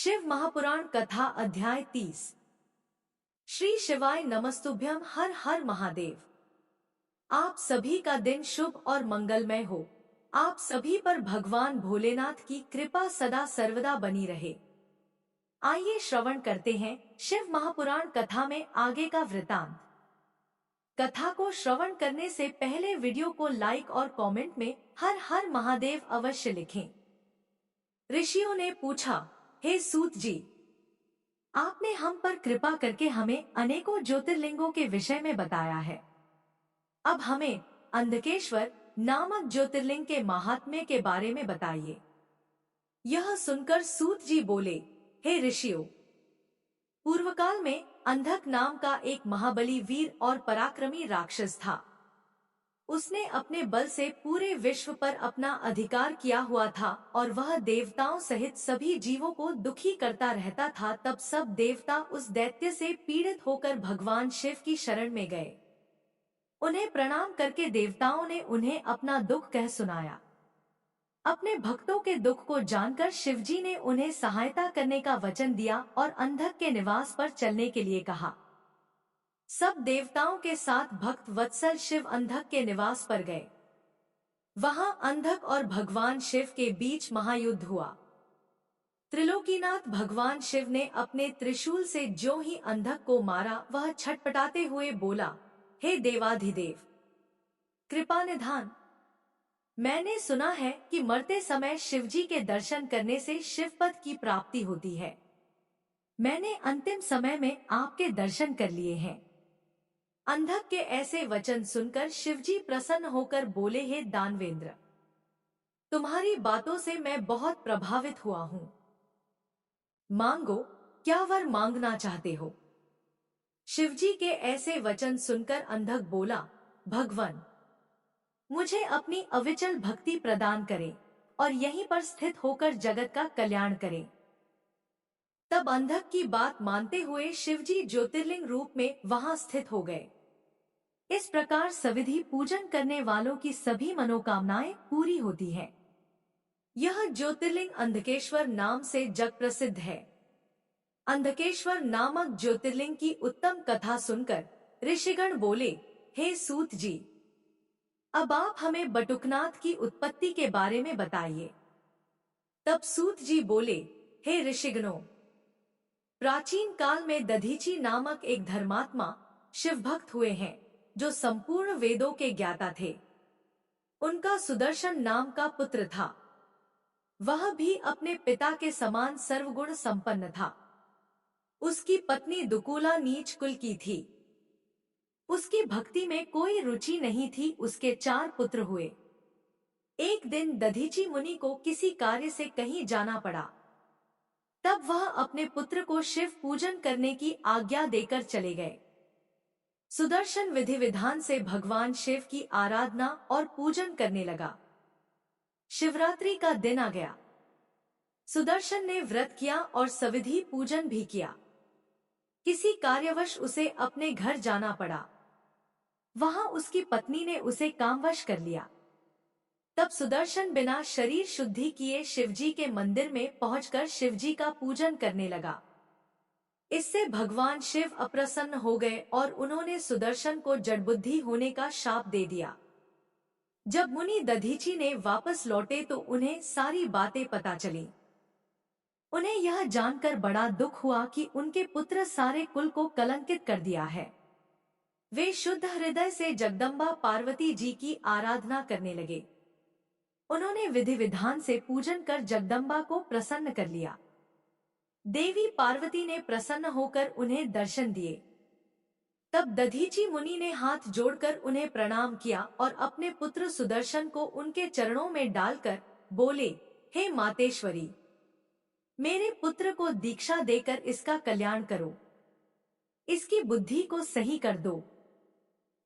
शिव महापुराण कथा अध्याय 30। श्री शिवाय नमस्तुभ्यम। हर हर महादेव। आप सभी का दिन शुभ और मंगलमय हो। आप सभी पर भगवान भोलेनाथ की कृपा सदा सर्वदा बनी रहे। आइए श्रवण करते हैं शिव महापुराण कथा में आगे का वृतांत। कथा को श्रवण करने से पहले वीडियो को लाइक और कमेंट में हर हर महादेव अवश्य लिखें। ऋषियों ने पूछा, हे सूत जी, आपने हम पर कृपा करके हमें अनेकों ज्योतिर्लिंगों के विषय में बताया है। अब हमें अंधकेश्वर नामक ज्योतिर्लिंग के महात्म्य के बारे में बताइए। यह सुनकर सूत जी बोले, हे ऋषियों, पूर्वकाल में अंधक नाम का एक महाबली वीर और पराक्रमी राक्षस था। उसने अपने बल से पूरे विश्व पर अपना अधिकार किया हुआ था और वह देवताओं सहित सभी जीवों को दुखी करता रहता था। तब सब देवता उस दैत्य से पीड़ित होकर भगवान शिव की शरण में गए। उन्हें प्रणाम करके देवताओं ने उन्हें अपना दुख कह सुनाया। अपने भक्तों के दुख को जानकर शिवजी ने उन्हें सहायता करने का वचन दिया और अंधक के निवास पर चलने के लिए कहा। सब देवताओं के साथ भक्त वत्सल शिव अंधक के निवास पर गए। वहां अंधक और भगवान शिव के बीच महायुद्ध हुआ। त्रिलोकीनाथ भगवान शिव ने अपने त्रिशूल से ज्यों ही अंधक को मारा, वह छटपटाते हुए बोला, हे देवाधिदेव, कृपा निधान, मैंने सुना है कि मरते समय शिवजी के दर्शन करने से शिवपद की प्राप्ति होती है। मैंने अंतिम समय में आपके दर्शन कर लिए हैं। अंधक के ऐसे वचन सुनकर शिवजी प्रसन्न होकर बोले, हे दानवेंद्र, तुम्हारी बातों से मैं बहुत प्रभावित हुआ हूँ। मांगो, क्या वर मांगना चाहते हो? शिवजी के ऐसे वचन सुनकर अंधक बोला, भगवान, मुझे अपनी अविचल भक्ति प्रदान करें और यहीं पर स्थित होकर जगत का कल्याण करें। तब अंधक की बात मानते हुए शिवजी ज्योतिर्लिंग रूप में वहां स्थित हो गए। इस प्रकार सविधि पूजन करने वालों की सभी मनोकामनाएं पूरी होती हैं। यह ज्योतिर्लिंग अंधकेश्वर नाम से जग प्रसिद्ध है। अंधकेश्वर नामक ज्योतिर्लिंग की उत्तम कथा सुनकर ऋषिगण बोले, हे सूत जी, अब आप हमें बटुकनाथ की उत्पत्ति के बारे में बताइए। तब सूत जी बोले, हे ऋषिगणों, प्राचीन काल में दधीची नामक एक धर्मात्मा शिवभक्त हुए हैं, जो संपूर्ण वेदों के ज्ञाता थे। उनका सुदर्शन नाम का पुत्र था। वह भी अपने पिता के समान सर्वगुण संपन्न था। उसकी पत्नी दुकूला नीच कुल की थी। उसकी भक्ति में कोई रुचि नहीं थी। उसके 4 पुत्र हुए। एक दिन दधीची मुनि को किसी कार्य से कहीं जाना पड़ा। तब वह अपने पुत्र को शिव पूजन करने की आज्ञा देकर चले गए। सुदर्शन विधि विधान से भगवान शिव की आराधना और पूजन करने लगा। शिवरात्रि का दिन आ गया। सुदर्शन ने व्रत किया और सविधि पूजन भी किया। किसी कार्यवश उसे अपने घर जाना पड़ा। वहां उसकी पत्नी ने उसे कामवश कर लिया। तब सुदर्शन बिना शरीर शुद्धि किए शिवजी के मंदिर में पहुंचकर शिवजी का पूजन करने लगा। इससे भगवान शिव अप्रसन्न हो गए और उन्होंने सुदर्शन को जड़बुद्धि होने का शाप दे दिया। जब मुनि दधीची ने वापस लौटे तो उन्हें सारी बातें पता चली। उन्हें यह जानकर बड़ा दुख हुआ कि उनके पुत्र सारे कुल को कलंकित कर दिया है। वे शुद्ध हृदय से जगदम्बा पार्वती जी की आराधना करने लगे। उन्होंने विधि विधान से पूजन कर जगदम्बा को प्रसन्न कर लिया। देवी पार्वती ने प्रसन्न होकर उन्हें दर्शन दिए। तब दधीची मुनि ने हाथ जोड़कर उन्हें प्रणाम किया और अपने पुत्र सुदर्शन को उनके चरणों में डालकर बोले, हे मातेश्वरी, मेरे पुत्र को दीक्षा देकर इसका कल्याण करो। इसकी बुद्धि को सही कर दो।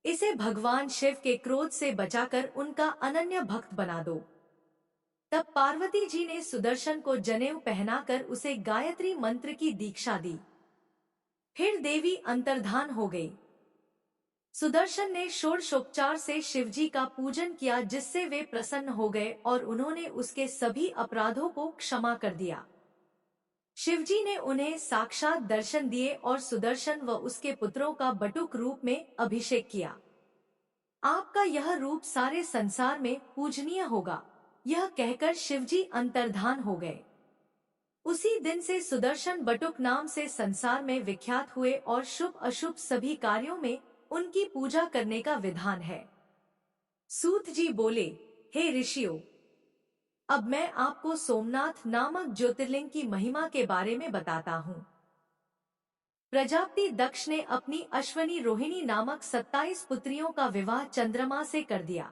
इसे भगवान शिव के क्रोध से बचाकर उनका अनन्य भक्त बना दो। तब पार्वती जी ने सुदर्शन को जनेऊ पहनाकर उसे गायत्री मंत्र की दीक्षा दी। फिर देवी अंतर्धान हो गई। सुदर्शन ने षोडशोपचार से शिवजी का पूजन किया, जिससे वे प्रसन्न हो गए और उन्होंने उसके सभी अपराधों को क्षमा कर दिया। शिवजी ने उन्हें साक्षात दर्शन दिए और सुदर्शन व उसके पुत्रों का बटुक रूप में अभिषेक किया। आपका यह रूप सारे संसार में पूजनीय होगा, यह कहकर शिवजी अंतर्धान हो गए। उसी दिन से सुदर्शन बटुक नाम से संसार में विख्यात हुए और शुभ अशुभ सभी कार्यों में उनकी पूजा करने का विधान है। सूत जी बोले, हे ऋषियों, अब मैं आपको सोमनाथ नामक ज्योतिर्लिंग की महिमा के बारे में बताता हूँ। प्रजापति दक्ष ने अपनी अश्वनी रोहिणी नामक 27 पुत्रियों का विवाह चंद्रमा से कर दिया,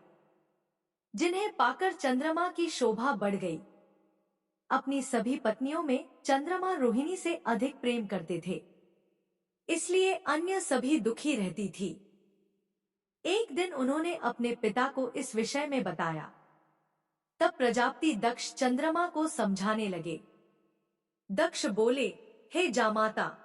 जिन्हें पाकर चंद्रमा की शोभा बढ़ गई। अपनी सभी पत्नियों में चंद्रमा रोहिणी से अधिक प्रेम करते थे, इसलिए अन्य सभी दुखी रहती थी। एक दिन उन्होंने अपने पिता को इस विषय में बताया। तब प्रजापति दक्ष चंद्रमा को समझाने लगे। दक्ष बोले, हे जामाता,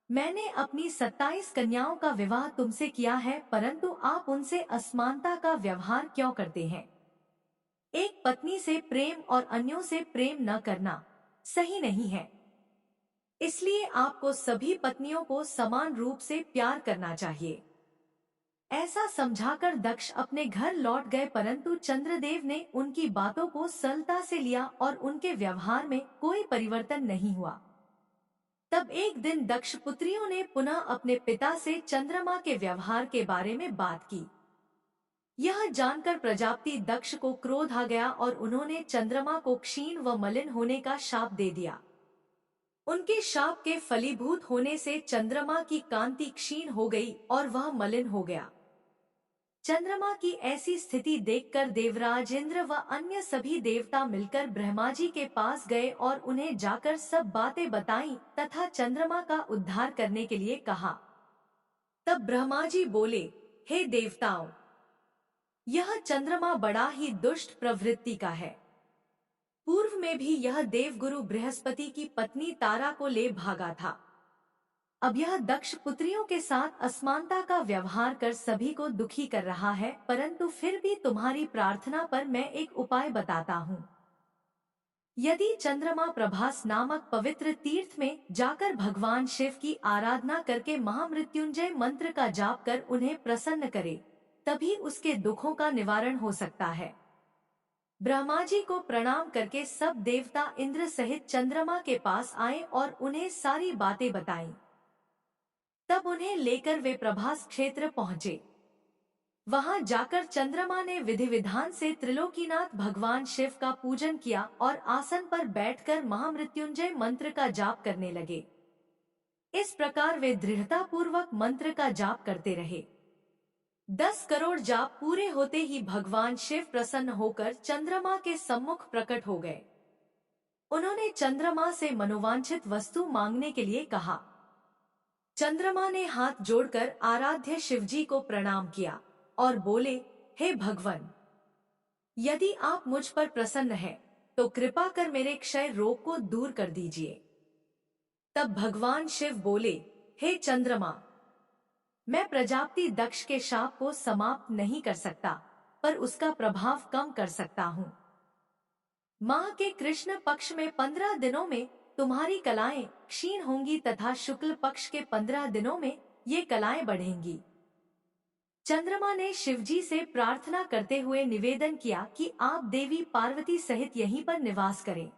मैंने अपनी 27 कन्याओं का विवाह तुमसे किया है, परंतु आप उनसे असमानता का व्यवहार क्यों करते हैं? एक पत्नी से प्रेम और अन्यों से प्रेम न करना सही नहीं है। इसलिए आपको सभी पत्नियों को समान रूप से प्यार करना चाहिए। ऐसा समझाकर दक्ष अपने घर लौट गए, परंतु चंद्रदेव ने उनकी बातों को सरलता से लिया और उनके व्यवहार में कोई परिवर्तन नहीं हुआ। तब एक दिन दक्ष पुत्रियों ने पुनः अपने पिता से चंद्रमा के व्यवहार के बारे में बात की। यह जानकर प्रजापति दक्ष को क्रोध आ गया और उन्होंने चंद्रमा को क्षीण व मलिन होने का शाप दे दिया। उनके शाप के फलीभूत होने से चंद्रमा की कांति क्षीण हो गई और वह मलिन हो गया। चंद्रमा की ऐसी स्थिति देखकर देवराज इंद्र व अन्य सभी देवता मिलकर ब्रह्मा जी के पास गए और उन्हें जाकर सब बातें बताईं तथा चंद्रमा का उद्धार करने के लिए कहा। तब ब्रह्मा जी बोले, हे देवताओं, यह चंद्रमा बड़ा ही दुष्ट प्रवृत्ति का है। पूर्व में भी यह देवगुरु बृहस्पति की पत्नी तारा को ले भागा था। अब यह दक्ष पुत्रियों के साथ असमानता का व्यवहार कर सभी को दुखी कर रहा है, परंतु फिर भी तुम्हारी प्रार्थना पर मैं एक उपाय बताता हूँ। यदि चंद्रमा प्रभास नामक पवित्र तीर्थ में जाकर भगवान शिव की आराधना करके महामृत्युंजय मंत्र का जाप कर उन्हें प्रसन्न करे, तभी उसके दुखों का निवारण हो सकता है। ब्रह्मा जी को प्रणाम करके सब देवता इंद्र सहित चंद्रमा के पास आए और उन्हें सारी बातें बताईं। तब उन्हें लेकर वे प्रभास क्षेत्र पहुँचे। वहां जाकर चंद्रमा ने विधि विधान से त्रिलोकीनाथ भगवान शिव का पूजन किया और आसन पर बैठकर महामृत्युंजय मंत्र का जाप करने लगे। इस प्रकार वे दृढ़ता पूर्वक मंत्र का जाप करते रहे। 10 करोड़ जाप पूरे होते ही भगवान शिव प्रसन्न होकर चंद्रमा के सम्मुख प्रकट हो गए। उन्होंने चंद्रमा से मनोवांछित वस्तु मांगने के लिए कहा। चंद्रमा ने हाथ जोड़कर आराध्य शिवजी को प्रणाम किया और बोले, हे भगवान, यदि आप मुझ पर प्रसन्न हैं, तो कृपा कर मेरे क्षय रोग को दूर कर दीजिए। तब भगवान शिव बोले, हे चंद्रमा, मैं प्रजापति दक्ष के शाप को समाप्त नहीं कर सकता, पर उसका प्रभाव कम कर सकता हूँ। माह के कृष्ण पक्ष में 15 दिनों में तुम्हारी कलाएं क्षीण होंगी तथा शुक्ल पक्ष के 15 दिनों में ये कलाएं बढ़ेंगी। चंद्रमा ने शिवजी से प्रार्थना करते हुए निवेदन किया कि आप देवी पार्वती सहित यहीं पर निवास करें।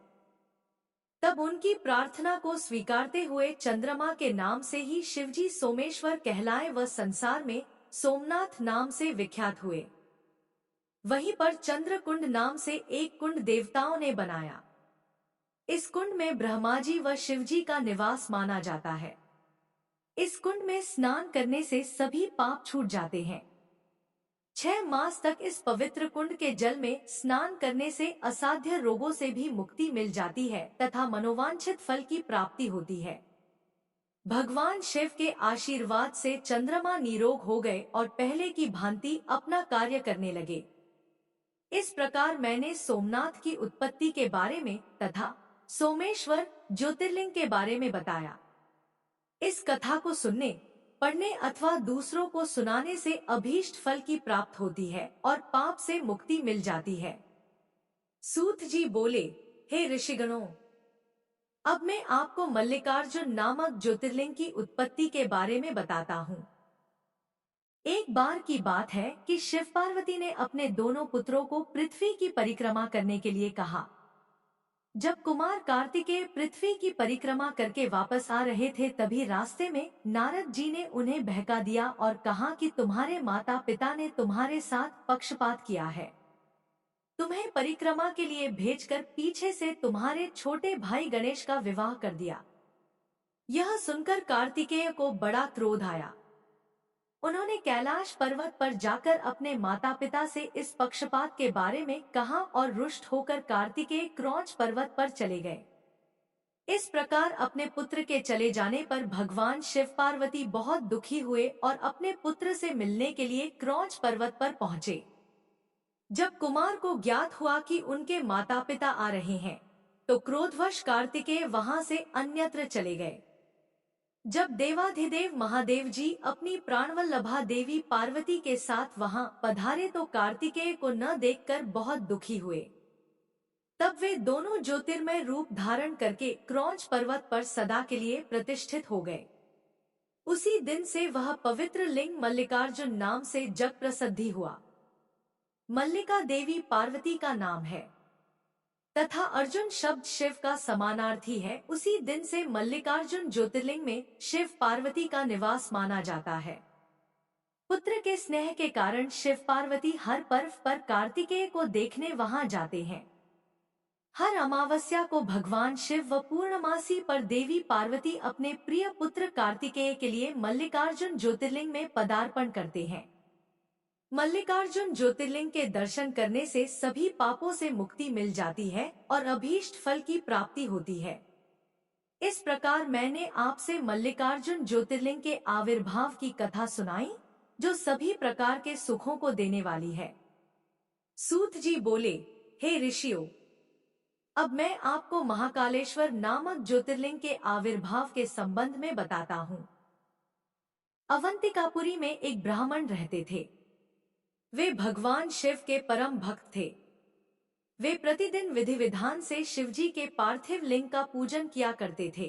तब उनकी प्रार्थना को स्वीकारते हुए चंद्रमा के नाम से ही शिवजी सोमेश्वर कहलाए व संसार में सोमनाथ नाम से विख्यात हुए। वहीं पर चंद्रकुंड नाम से एक कुंड देवताओं ने बनाया। इस कुंड में ब्रह्मा जी व शिवजी का निवास माना जाता है। इस कुंड में स्नान करने से सभी पाप छूट जाते हैं। 6 मास तक इस पवित्र कुंड के जल में स्नान करने से असाध्य रोगों से भी मुक्ति मिल जाती है तथा मनोवांछित फल की प्राप्ति होती है। भगवान शिव के आशीर्वाद से चंद्रमा निरोग हो गए और पहले की भांति अपना कार्य करने लगे। इस प्रकार मैंने सोमनाथ की उत्पत्ति के बारे में तथा सोमेश्वर ज्योतिर्लिंग के बारे में बताया। इस कथा को सुनने, पढ़ने अथवा दूसरों को सुनाने से अभीष्ट फल की प्राप्त होती है और पाप से मुक्ति मिल जाती है। सूत जी बोले, हे ऋषिगणों, अब मैं आपको मल्लिकार्जुन नामक ज्योतिर्लिंग की उत्पत्ति के बारे में बताता हूँ। एक बार की बात है कि शिव पार्वती ने अपने दोनों पुत्रों को पृथ्वी की परिक्रमा करने के लिए कहा। जब कुमार कार्तिकेय पृथ्वी की परिक्रमा करके वापस आ रहे थे, तभी रास्ते में नारद जी ने उन्हें बहका दिया और कहा कि तुम्हारे माता पिता ने तुम्हारे साथ पक्षपात किया है। तुम्हें परिक्रमा के लिए भेजकर पीछे से तुम्हारे छोटे भाई गणेश का विवाह कर दिया। यह सुनकर कार्तिकेय को बड़ा क्रोध आया। उन्होंने कैलाश पर्वत पर जाकर अपने माता पिता से इस पक्षपात के बारे में कहा और रुष्ट होकर कार्तिकेय क्रौंच पर्वत पर चले गए। इस प्रकार अपने पुत्र के चले जाने पर भगवान शिव पार्वती बहुत दुखी हुए और अपने पुत्र से मिलने के लिए क्रौंच पर्वत पर पहुँचे। जब कुमार को ज्ञात हुआ कि उनके माता पिता आ रहे हैं, तो क्रोधवश कार्तिकेय वहां से अन्यत्र चले गए। जब देवाधिदेव महादेव जी अपनी प्राणवल्लभा देवी पार्वती के साथ वहां पधारे, तो कार्तिकेय को न देखकर बहुत दुखी हुए। तब वे दोनों ज्योतिर्मय रूप धारण करके क्रौंच पर्वत पर सदा के लिए प्रतिष्ठित हो गए। उसी दिन से वह पवित्र लिंग मल्लिकार्जुन नाम से जग प्रसिद्धि हुआ। मल्लिका देवी पार्वती का नाम है तथा अर्जुन शब्द शिव का समानार्थी है। उसी दिन से मल्लिकार्जुन ज्योतिर्लिंग में शिव पार्वती का निवास माना जाता है। पुत्र के स्नेह के कारण शिव पार्वती हर पर्व पर कार्तिकेय को देखने वहां जाते हैं। हर अमावस्या को भगवान शिव व पूर्णमासी पर देवी पार्वती अपने प्रिय पुत्र कार्तिकेय के लिए मल्लिकार्जुन ज्योतिर्लिंग में पदार्पण करते हैं। मल्लिकार्जुन ज्योतिर्लिंग के दर्शन करने से सभी पापों से मुक्ति मिल जाती है और अभीष्ट फल की प्राप्ति होती है। इस प्रकार मैंने आपसे मल्लिकार्जुन ज्योतिर्लिंग के आविर्भाव की कथा सुनाई, जो सभी प्रकार के सुखों को देने वाली है। सूत जी बोले, हे ऋषियों, अब मैं आपको महाकालेश्वर नामक ज्योतिर्लिंग के आविर्भाव के संबंध में बताता हूँ। अवंतिकापुरी में एक ब्राह्मण रहते थे। वे भगवान शिव के परम भक्त थे। वे प्रतिदिन विधि विधान से शिवजी के पार्थिव लिंग का पूजन किया करते थे।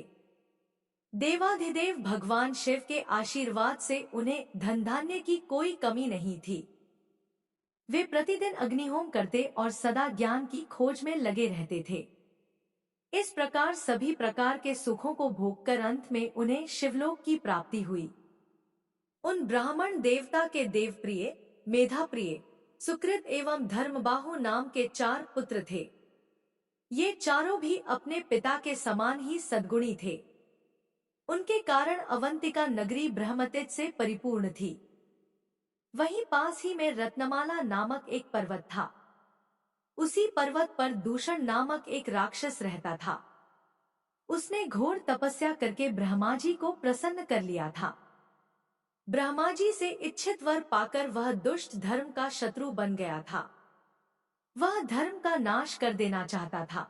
देवाधिदेव भगवान शिव के आशीर्वाद से उन्हें धन धान्य की कोई कमी नहीं थी। वे प्रतिदिन अग्निहोम करते और सदा ज्ञान की खोज में लगे रहते थे। इस प्रकार सभी प्रकार के सुखों को भोगकर अंत में उन्हें शिवलोक की प्राप्ति हुई। उन ब्राह्मण देवता के देवप्रिय, मेधाप्रिय, सुकृत एवं धर्मबाहु नाम के 4 पुत्र थे। ये चारों भी अपने पिता के समान ही सद्गुणी थे। उनके कारण अवंतिका नगरी ब्रह्मतेज से परिपूर्ण थी। वहीं पास ही में रत्नमाला नामक एक पर्वत था। उसी पर्वत पर दूषण नामक एक राक्षस रहता था। उसने घोर तपस्या करके ब्रह्मा जी को प्रसन्न कर लिया था। ब्रह्मा जी से इच्छित वर पाकर वह दुष्ट धर्म का शत्रु बन गया था। वह धर्म का नाश कर देना चाहता था।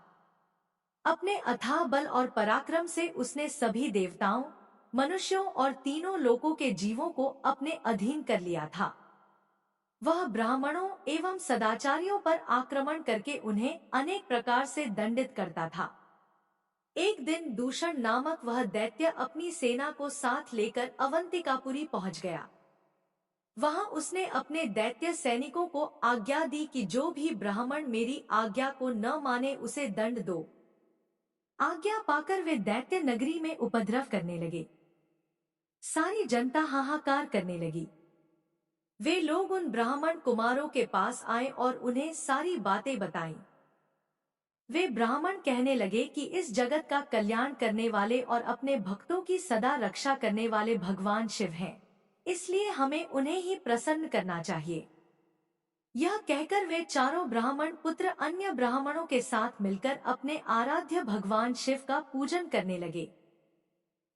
अपने अथाह बल और पराक्रम से उसने सभी देवताओं, मनुष्यों और तीनों लोकों के जीवों को अपने अधीन कर लिया था। वह ब्राह्मणों एवं सदाचारियों पर आक्रमण करके उन्हें अनेक प्रकार से दंडित करता था। एक दिन दूषण नामक वह दैत्य अपनी सेना को साथ लेकर अवंतिकापुरी पहुंच गया। वहां उसने अपने दैत्य सैनिकों को आज्ञा दी कि जो भी ब्राह्मण मेरी आज्ञा को न माने उसे दंड दो। आज्ञा पाकर वे दैत्य नगरी में उपद्रव करने लगे। सारी जनता हाहाकार करने लगी। वे लोग उन ब्राह्मण कुमारों के पास आए और उन्हें सारी बातें बताईं। वे ब्राह्मण कहने लगे कि इस जगत का कल्याण करने वाले और अपने भक्तों की सदा रक्षा करने वाले भगवान शिव हैं, इसलिए हमें उन्हें ही प्रसन्न करना चाहिए। यह कहकर वे चारों ब्राह्मण पुत्र अन्य ब्राह्मणों के साथ मिलकर अपने आराध्य भगवान शिव का पूजन करने लगे।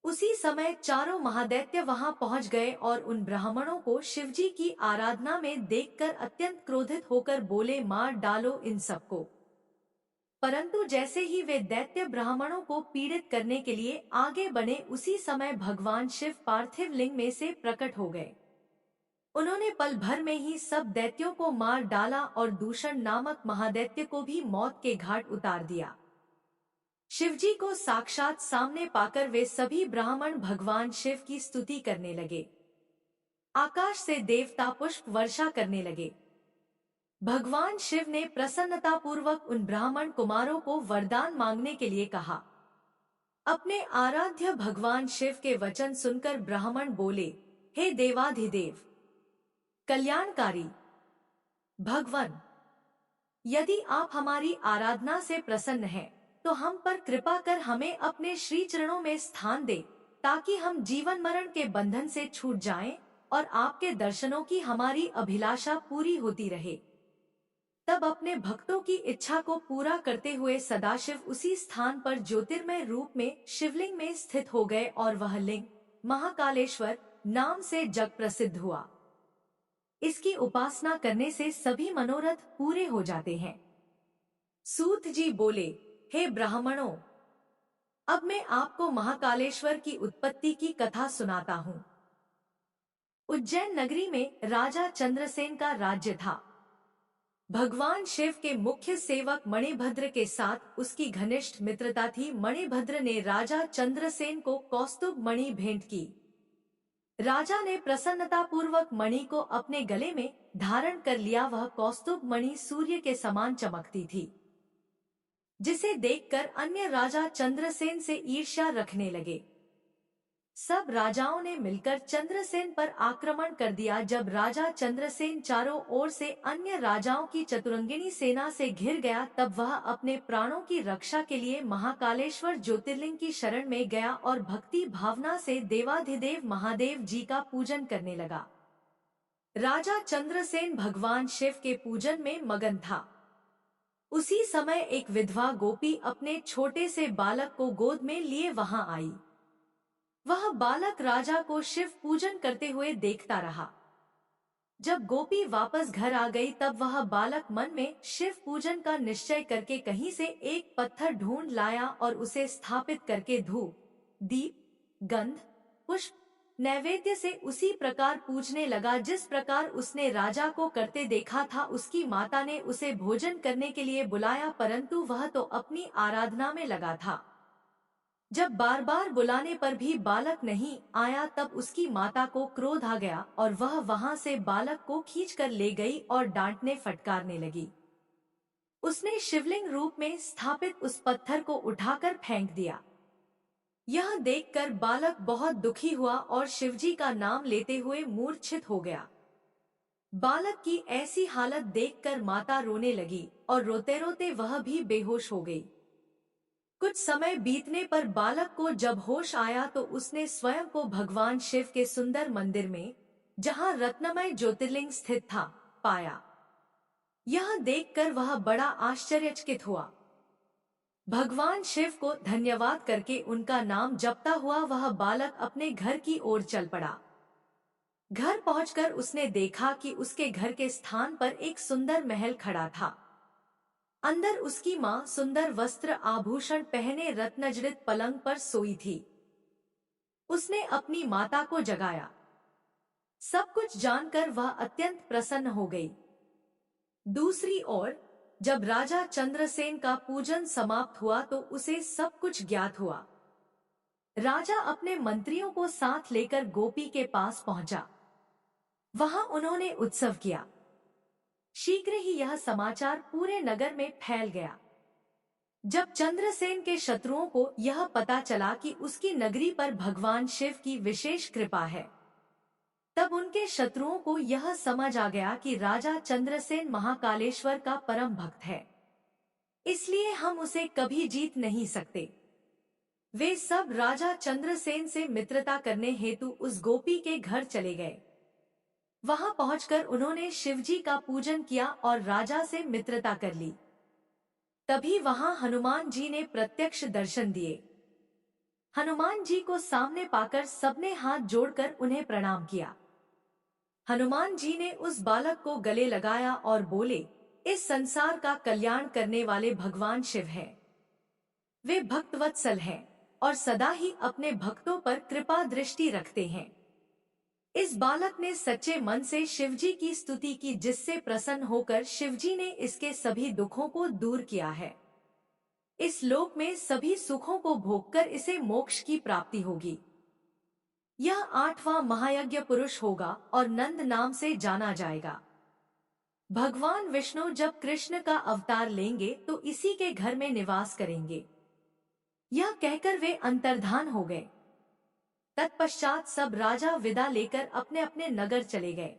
उसी समय चारों महादैत्य वहां पहुंच गए और उन ब्राह्मणों को शिवजी की आराधना में देखकर अत्यंत क्रोधित होकर बोले, मार डालो इन सबको। परंतु जैसे ही वे दैत्य ब्राह्मणों को पीड़ित करने के लिए आगे बढ़े, उसी समय भगवान शिव पार्थिव लिंग में से प्रकट हो गए। उन्होंने पल भर में ही सब दैत्यों को मार डाला और दूषण नामक महादैत्य को भी मौत के घाट उतार दिया। शिवजी को साक्षात सामने पाकर वे सभी ब्राह्मण भगवान शिव की स्तुति करने लगे। आकाश से देवता पुष्प वर्षा करने लगे। भगवान शिव ने प्रसन्नतापूर्वक उन ब्राह्मण कुमारों को वरदान मांगने के लिए कहा। अपने आराध्य भगवान शिव के वचन सुनकर ब्राह्मण बोले, हे देवाधिदेव, कल्याणकारी भगवान, यदि आप हमारी आराधना से प्रसन्न हैं, तो हम पर कृपा कर हमें अपने श्री चरणों में स्थान दे, ताकि हम जीवन मरण के बंधन से छूट जाएं और आपके दर्शनों की हमारी अभिलाषा पूरी होती रहे। तब अपने भक्तों की इच्छा को पूरा करते हुए सदाशिव उसी स्थान पर ज्योतिर्मय रूप में शिवलिंग में स्थित हो गए और वह लिंग महाकालेश्वर नाम से जग प्रसिद्ध हुआ। इसकी उपासना करने से सभी मनोरथ पूरे हो जाते हैं। सूत जी बोले, हे ब्राह्मणों, अब मैं आपको महाकालेश्वर की उत्पत्ति की कथा सुनाता हूँ। उज्जैन नगरी में राजा चंद्रसेन का राज्य था। भगवान शिव के मुख्य सेवक मणिभद्र के साथ उसकी घनिष्ठ मित्रता थी। मणिभद्र ने राजा चंद्रसेन को कौस्तुभ मणि भेंट की। राजा ने प्रसन्नतापूर्वक मणि को अपने गले में धारण कर लिया। वह कौस्तुभ मणि सूर्य के समान चमकती थी, जिसे देखकर अन्य राजा चंद्रसेन से ईर्ष्या रखने लगे। सब राजाओं ने मिलकर चंद्रसेन पर आक्रमण कर दिया। जब राजा चंद्रसेन चारों ओर से अन्य राजाओं की चतुरंगिनी सेना से घिर गया, तब वह अपने प्राणों की रक्षा के लिए महाकालेश्वर ज्योतिर्लिंग की शरण में गया और भक्ति भावना से देवाधिदेव महादेव जी का पूजन करने लगा। राजा चंद्रसेन भगवान शिव के पूजन में मगन था। उसी समय एक विधवा गोपी अपने छोटे से बालक को गोद में लिए वहां आई। वह बालक राजा को शिव पूजन करते हुए देखता रहा। जब गोपी वापस घर आ गई, तब वह बालक मन में शिव पूजन का निश्चय करके कहीं से एक पत्थर ढूंढ लाया और उसे स्थापित करके धूप, दीप, गंध, पुष्प, नैवेद्य से उसी प्रकार पूजने लगा जिस प्रकार उसने राजा को करते देखा था। उसकी माता ने उसे भोजन करने के लिए बुलाया, परंतु वह तो अपनी आराधना में लगा था। जब बार बार बुलाने पर भी बालक नहीं आया, तब उसकी माता को क्रोध आ गया और वह वहां से बालक को खींचकर ले गई और डांटने फटकारने लगी। उसने शिवलिंग रूप में स्थापित उस पत्थर को उठाकर फेंक दिया। यह देखकर बालक बहुत दुखी हुआ और शिवजी का नाम लेते हुए मूर्छित हो गया। बालक की ऐसी हालत देखकर माता रोने लगी और रोते रोते वह भी बेहोश हो गई। कुछ समय बीतने पर बालक को जब होश आया, तो उसने स्वयं को भगवान शिव के सुंदर मंदिर में, जहां रत्नमय ज्योतिर्लिंग स्थित था, पाया। यह देखकर वह बड़ा आश्चर्यचकित हुआ। भगवान शिव को धन्यवाद करके उनका नाम जपता हुआ वह बालक अपने घर की ओर चल पड़ा। घर पहुंचकर उसने देखा कि उसके घर के स्थान पर एक सुंदर महल खड़ा था। अंदर उसकी माँ सुंदर वस्त्र आभूषण पहने रत्नजड़ित पलंग पर सोई थी। उसने अपनी माता को जगाया। सब कुछ जानकर वह अत्यंत प्रसन्न हो गई। दूसरी ओर जब राजा चंद्रसेन का पूजन समाप्त हुआ, तो उसे सब कुछ ज्ञात हुआ। राजा अपने मंत्रियों को साथ लेकर गोपी के पास पहुंचा। वहां उन्होंने उत्सव किया। शीघ्र ही यह समाचार पूरे नगर में फैल गया। जब चंद्रसेन के शत्रुओं को यह पता चला कि उसकी नगरी पर भगवान शिव की विशेष कृपा है, तब उनके शत्रुओं को यह समझ आ गया कि राजा चंद्रसेन महाकालेश्वर का परम भक्त है, इसलिए हम उसे कभी जीत नहीं सकते। वे सब राजा चंद्रसेन से मित्रता करने हेतु उस गोपी के घर चले गए। वहां पहुंचकर उन्होंने शिवजी का पूजन किया और राजा से मित्रता कर ली। तभी वहां हनुमान जी ने प्रत्यक्ष दर्शन दिए। हनुमान जी को सामने पाकर सबने हाथ जोड़कर उन्हें प्रणाम किया। हनुमान जी ने उस बालक को गले लगाया और बोले, इस संसार का कल्याण करने वाले भगवान शिव हैं। वे भक्तवत्सल हैं और सदा ही अपने भक्तों पर कृपा दृष्टि रखते हैं। इस बालक ने सच्चे मन से शिवजी की स्तुति की, जिससे प्रसन्न होकर शिवजी ने इसके सभी दुखों को दूर किया है। इस लोक में सभी सुखों को भोगकर इसे मोक्ष की प्राप्ति होगी। यह 8वां महायज्ञ पुरुष होगा और नंद नाम से जाना जाएगा। भगवान विष्णु जब कृष्ण का अवतार लेंगे तो इसी के घर में निवास करेंगे। यह कहकर वे अंतर्धान हो गए। तत्पश्चात सब राजा विदा लेकर अपने अपने नगर चले गए।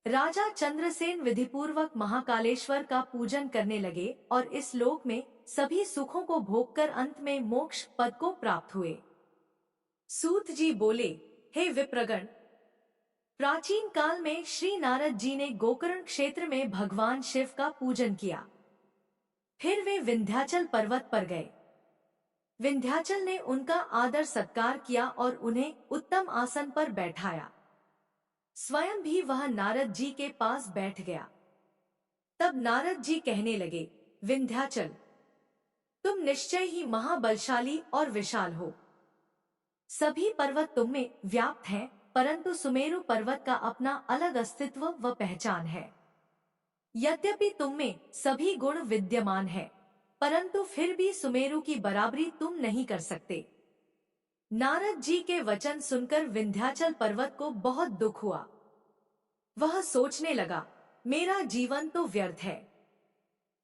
राजा चंद्रसेन विधिपूर्वक महाकालेश्वर का पूजन करने लगे और इस लोक में सभी सुखों को भोगकर अंत में मोक्ष पद को प्राप्त हुए। सूत जी बोले, हे विप्रगण, प्राचीन काल में श्री नारद जी ने गोकर्ण क्षेत्र में भगवान शिव का पूजन किया। फिर वे विंध्याचल पर्वत पर गए। विंध्याचल ने उनका आदर सत्कार किया और उन्हें उत्तम आसन पर बैठाया। स्वयं भी वह नारद जी के पास बैठ गया। तब नारद जी कहने लगे, विंध्याचल, तुम निश्चय ही महाबलशाली और विशाल हो। सभी पर्वत तुम में व्याप्त हैं, परंतु सुमेरु पर्वत का अपना अलग अस्तित्व व पहचान है। यद्यपि तुम में सभी गुण विद्यमान है, परंतु फिर भी सुमेरु की बराबरी तुम नहीं कर सकते। नारद जी के वचन सुनकर विंध्याचल पर्वत को बहुत दुख हुआ। वह सोचने लगा, मेरा जीवन तो व्यर्थ है।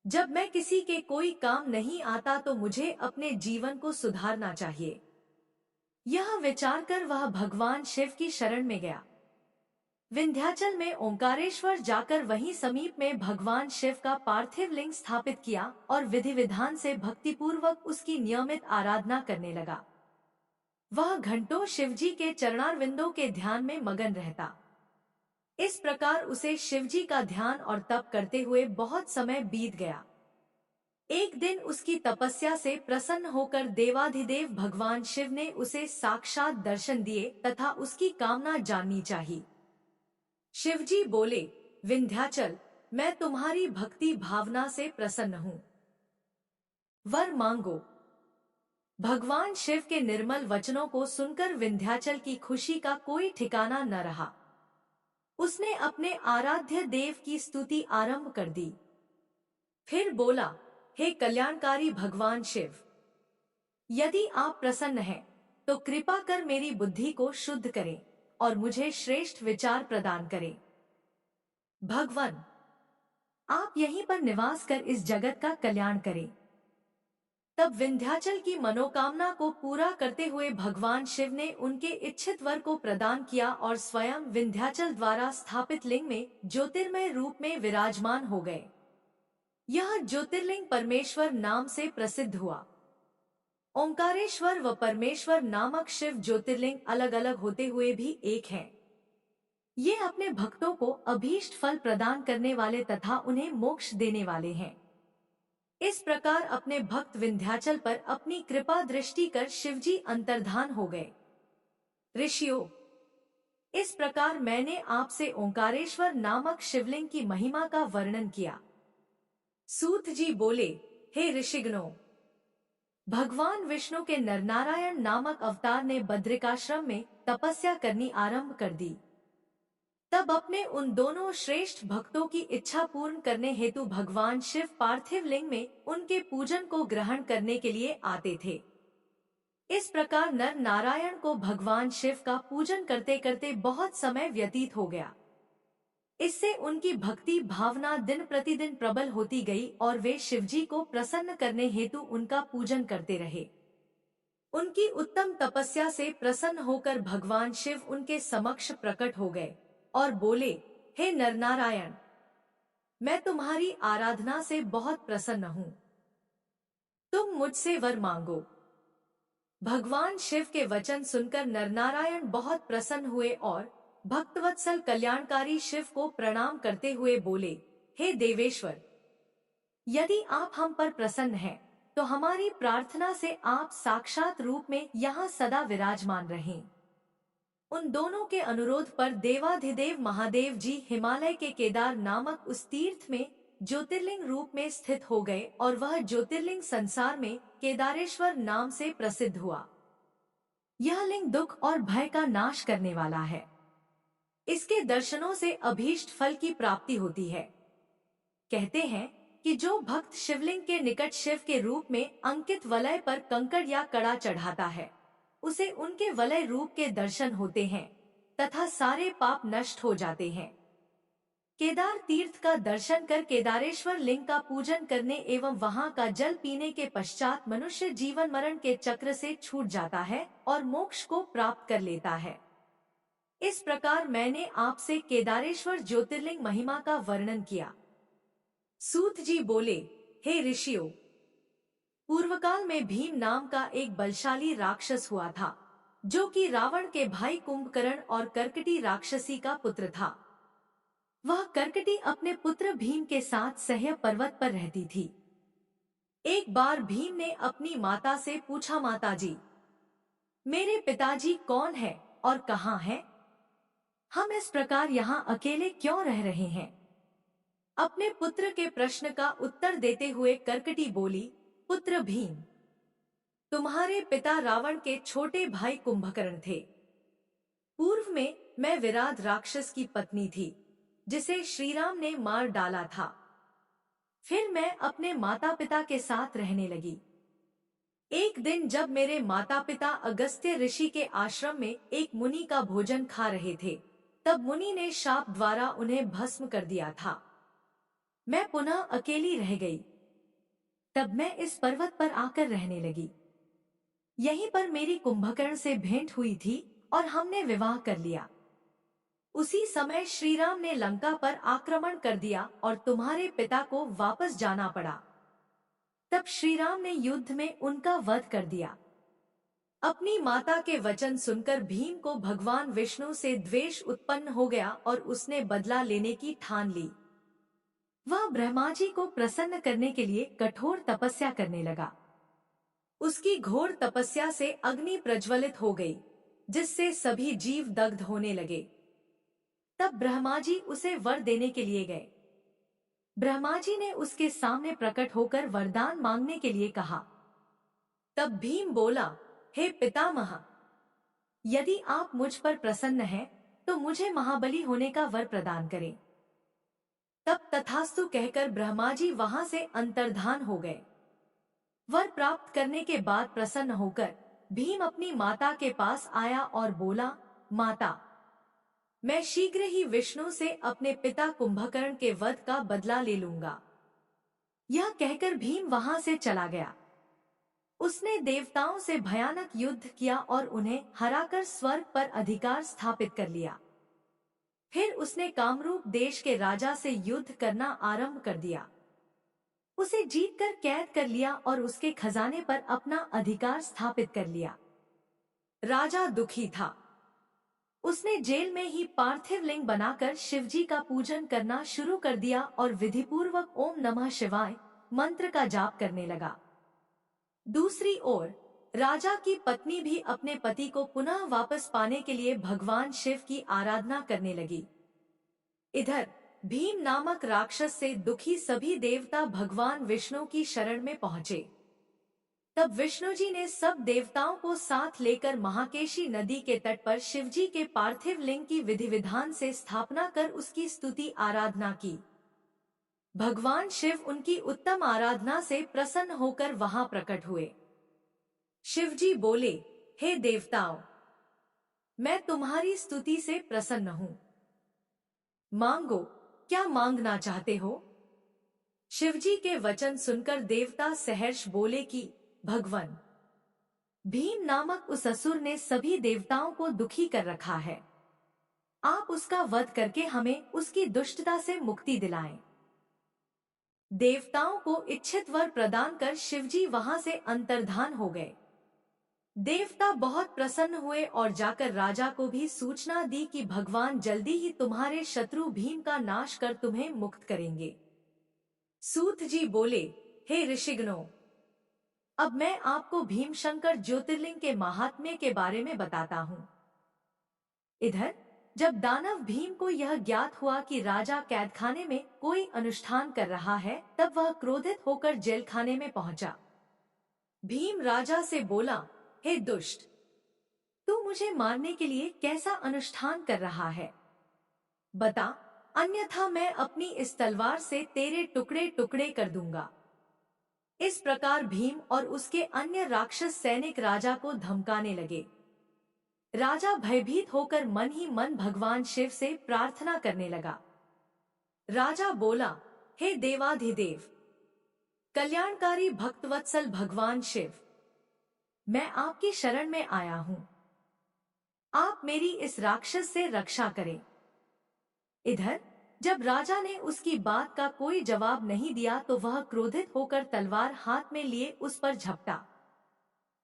जब मैं किसी के कोई काम नहीं आता तो मुझे अपने जीवन को सुधारना चाहिए। यह विचार कर वह भगवान शिव की शरण में गया। विंध्याचल में ओंकारेश्वर जाकर वहीं समीप में भगवान शिव का पार्थिव लिंग स्थापित किया और विधि विधान से भक्तिपूर्वक उसकी नियमित आराधना करने लगा। वह घंटों शिवजी के चरणारविंदों के ध्यान में मगन रहता। इस प्रकार उसे शिवजी का ध्यान और तप करते हुए बहुत समय बीत गया। एक दिन उसकी तपस्या से प्रसन्न होकर देवाधिदेव भगवान शिव ने उसे साक्षात दर्शन दिए तथा उसकी कामना जाननी चाहिए। शिवजी बोले, विंध्याचल, मैं तुम्हारी भक्ति भावना से प्रसन्न हूँ, वर मांगो। भगवान शिव के निर्मल वचनों को सुनकर विंध्याचल की खुशी का कोई ठिकाना न रहा। उसने अपने आराध्य देव की स्तुति आरंभ कर दी। फिर बोला, हे कल्याणकारी भगवान शिव, यदि आप प्रसन्न हैं तो कृपा कर मेरी बुद्धि को शुद्ध करें और मुझे श्रेष्ठ विचार प्रदान करें। भगवान, आप यहीं पर निवास कर इस जगत का कल्याण करें। तब विंध्याचल की मनोकामना को पूरा करते हुए भगवान शिव ने उनके इच्छित वर को प्रदान किया और स्वयं विंध्याचल द्वारा स्थापित लिंग में ज्योतिर्मय रूप में विराजमान हो गए। यह ज्योतिर्लिंग परमेश्वर नाम से प्रसिद्ध हुआ। ओंकारेश्वर व परमेश्वर नामक शिव ज्योतिर्लिंग अलग अलग होते हुए भी एक हैं। ये अपने भक्तों को अभीष्ट फल प्रदान करने वाले तथा उन्हें मोक्ष देने वाले हैं। इस प्रकार अपने भक्त विंध्याचल पर अपनी कृपा दृष्टि कर शिवजी अंतर्धान हो गए। ऋषियों, इस प्रकार मैंने आपसे ओंकारेश्वर नामक शिवलिंग की महिमा का वर्णन किया। सूत जी बोले, हे ऋषिगणों, भगवान विष्णु के नरनारायण नामक अवतार ने बद्रिकाश्रम में तपस्या करनी आरंभ कर दी। तब अपने उन दोनों श्रेष्ठ भक्तों की इच्छा पूर्ण करने हेतु भगवान शिव पार्थिव लिंग में उनके पूजन को ग्रहण करने के लिए आते थे। इस प्रकार नर नारायण को भगवान शिव का पूजन करते करते बहुत समय व्यतीत हो गया। इससे उनकी भक्ति भावना दिन प्रतिदिन प्रबल होती गई और वे शिवजी को प्रसन्न करने हेतु उनका पूजन करते रहे। उनकी उत्तम तपस्या से प्रसन्न होकर भगवान शिव उनके समक्ष प्रकट हो गए और बोले, हे नरनारायण, मैं तुम्हारी आराधना से बहुत प्रसन्न हूँ। तुम मुझसे वर मांगो। भगवान शिव के वचन सुनकर नरनारायण बहुत प्रसन्न हुए और भक्तवत्सल कल्याणकारी शिव को प्रणाम करते हुए बोले, हे देवेश्वर, यदि आप हम पर प्रसन्न हैं, तो हमारी प्रार्थना से आप साक्षात रूप में यहाँ सदा विराजमान रहें। उन दोनों के अनुरोध पर देवाधिदेव महादेव जी हिमालय के केदार नामक उस तीर्थ में ज्योतिर्लिंग रूप में स्थित हो गए और वह ज्योतिर्लिंग संसार में केदारेश्वर नाम से प्रसिद्ध हुआ। यह लिंग दुख और भय का नाश करने वाला है। इसके दर्शनों से अभीष्ट फल की प्राप्ति होती है। कहते हैं कि जो भक्त शिवलिंग के निकट शिव के रूप में अंकित वलय पर कंकड़ या कड़ा चढ़ाता है, उसे उनके वलय रूप के दर्शन होते हैं तथा सारे पाप नष्ट हो जाते हैं। केदार तीर्थ का दर्शन कर केदारेश्वर लिंग का पूजन करने एवं वहां का जल पीने के पश्चात मनुष्य जीवन मरण के चक्र से छूट जाता है और मोक्ष को प्राप्त कर लेता है। इस प्रकार मैंने आपसे केदारेश्वर ज्योतिर्लिंग महिमा का वर्णन किया। सूत जी बोले, हे ऋषियों, पूर्वकाल में भीम नाम का एक बलशाली राक्षस हुआ था, जो कि रावण के भाई कुंभकर्ण और कर्कटी राक्षसी का पुत्र था। वह कर्कटी अपने पुत्र भीम के साथ सह्य पर्वत पर रहती थी। एक बार भीम ने अपनी माता से पूछा, माताजी, मेरे पिताजी कौन है और कहाँ हैं? हम इस प्रकार यहाँ अकेले क्यों रह रहे हैं? अपने पुत्र के प्रश्न का उत्तर देते हुए कर्कटी बोली, पुत्र भीम, तुम्हारे पिता रावण के छोटे भाई कुंभकर्ण थे। पूर्व में मैं विराट राक्षस की पत्नी थी, जिसे श्रीराम ने मार डाला था। फिर मैं अपने माता पिता के साथ रहने लगी। एक दिन जब मेरे माता पिता अगस्त्य ऋषि के आश्रम में एक मुनि का भोजन खा रहे थे, तब मुनि ने शाप द्वारा उन्हें भस्म कर दिया था। मैं पुनः अकेली रह गई। तब मैं इस पर्वत पर आकर रहने लगी। यहीं पर मेरी कुंभकर्ण से भेंट हुई थी और हमने विवाह कर लिया। उसी समय श्रीराम ने लंका पर आक्रमण कर दिया और तुम्हारे पिता को वापस जाना पड़ा। तब श्रीराम ने युद्ध में उनका वध कर दिया। अपनी माता के वचन सुनकर भीम को भगवान विष्णु से द्वेष उत्पन्न हो गया और उसने बदला लेने की ठान ली। वह ब्रह्मा जी को प्रसन्न करने के लिए कठोर तपस्या करने लगा। उसकी घोर तपस्या से अग्नि प्रज्वलित हो गई, जिससे सभी जीव दग्ध होने लगे। तब ब्रह्मा जी उसे वर देने के लिए गए। ब्रह्मा जी ने उसके सामने प्रकट होकर वरदान मांगने के लिए कहा। तब भीम बोला, हे पितामह, यदि आप मुझ पर प्रसन्न हैं, तो मुझे महाबली होने का वर प्रदान करें। तब तथास्तु कहकर ब्रह्मा जी वहां से अंतर्धान हो गए। वर प्राप्त करने के बाद प्रसन्न होकर भीम अपनी माता के पास आया और बोला, माता, मैं शीघ्र ही विष्णु से अपने पिता कुंभकर्ण के वध का बदला ले लूंगा। यह कहकर भीम वहां से चला गया। उसने देवताओं से भयानक युद्ध किया और उन्हें हराकर स्वर्ग पर अधिकार स्थापित कर लिया। फिर उसने कामरूप देश के राजा से युद्ध करना आरंभ कर दिया। उसे जीतकर कैद कर लिया और उसके खजाने पर अपना अधिकार स्थापित कर लिया। राजा दुखी था। उसने जेल में ही पार्थिव लिंग बनाकर शिवजी का पूजन करना शुरू कर दिया और विधिपूर्वक ओम नमः शिवाय मंत्र का जाप करने लगा। दूसरी ओर राजा की पत्नी भी अपने पति को पुनः वापस पाने के लिए भगवान शिव की आराधना करने लगी। इधर भीम नामक राक्षस से दुखी सभी देवता भगवान विष्णु की शरण में पहुंचे। तब विष्णु जी ने सब देवताओं को साथ लेकर महाकेशी नदी के तट पर शिवजी के पार्थिव लिंग की विधि विधान से स्थापना कर उसकी स्तुति आराधना की। भगवान शिव उनकी उत्तम आराधना से प्रसन्न होकर वहां प्रकट हुए। शिवजी बोले, हे देवताओं, मैं तुम्हारी स्तुति से प्रसन्न हूँ। मांगो, क्या मांगना चाहते हो? शिवजी के वचन सुनकर देवता सहर्ष बोले कि भगवान, भीम नामक उस असुर ने सभी देवताओं को दुखी कर रखा है। आप उसका वध करके हमें उसकी दुष्टता से मुक्ति दिलाएं। देवताओं को इच्छित वर प्रदान कर शिवजी वहां से अंतर्धान हो गए। देवता बहुत प्रसन्न हुए और जाकर राजा को भी सूचना दी कि भगवान जल्दी ही तुम्हारे शत्रु भीम का नाश कर तुम्हें मुक्त करेंगे। सूत जी बोले, हे ऋषिगणों, अब मैं आपको भीमशंकर ज्योतिर्लिंग के महात्म्य के बारे में बताता हूँ। इधर जब दानव भीम को यह ज्ञात हुआ कि राजा कैदखाने में कोई अनुष्ठान कर रहा है, तब वह क्रोधित होकर जेलखाने में पहुंचा। भीम राजा से बोला, हे दुष्ट, तू मुझे मारने के लिए कैसा अनुष्ठान कर रहा है? बता, अन्यथा मैं अपनी इस तलवार से तेरे टुकड़े टुकड़े कर दूंगा। इस प्रकार भीम और उसके अन्य राक्षस सैनिक राजा को धमकाने लगे। राजा भयभीत होकर मन ही मन भगवान शिव से प्रार्थना करने लगा। राजा बोला, हे देवाधिदेव, कल्याणकारी भक्तवत्सल भगवान शिव, मैं आपकी शरण में आया हूँ। आप मेरी इस राक्षस से रक्षा करें। इधर जब राजा ने उसकी बात का कोई जवाब नहीं दिया तो वह क्रोधित होकर तलवार हाथ में लिए उस पर झपटा।